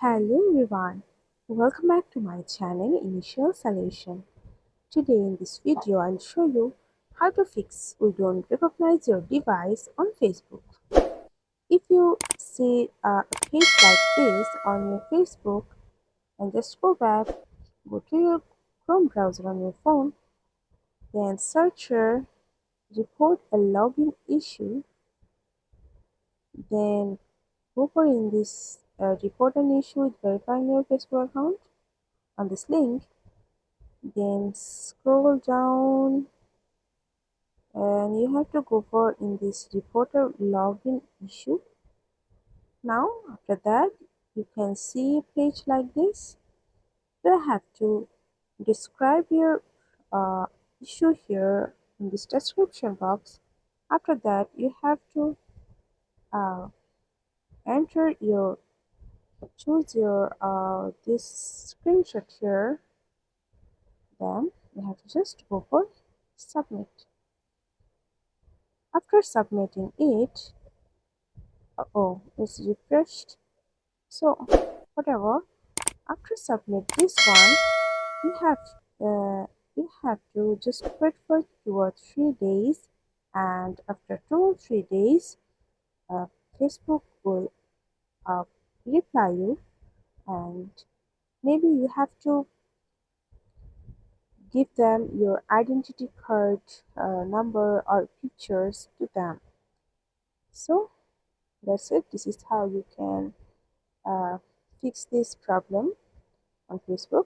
Hello everyone, welcome back to my channel Initial Solution. Today in this video I'll show you how to fix we don't recognize your device on Facebook. If you see a page like this on your Facebook and just go back, go to your Chrome browser on your phone, then search here report a login issue, then go for in this report an issue with verifying your Facebook account on this link. Then scroll down and you have to go for in this reporter login issue. Now after that you can see a page like this. You have to describe your issue here in this description box. After that you have to uh, enter your choose your this screenshot here. Then you have to just go for submit. After submitting it, oh, it's refreshed. So whatever. After submit this one, you have to just wait for 2 or 3 days, and after 2 or 3 days, uh, Facebook will uh, reply you, and maybe you have to give them your identity card number or pictures to them. So that's it. This is how you can fix this problem on Facebook.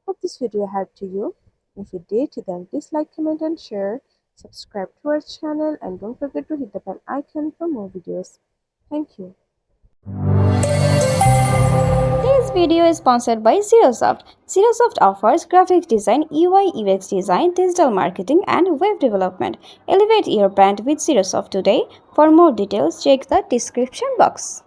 Hope this video helped to you. If it did, then please like, comment and share. Subscribe to our channel and don't forget to hit the bell icon for more videos. Thank you. This video is sponsored by Xirosoft. Xirosoft offers graphic design, UI UX design, digital marketing, and web development. Elevate your brand with Xirosoft today. For more details, check the description box.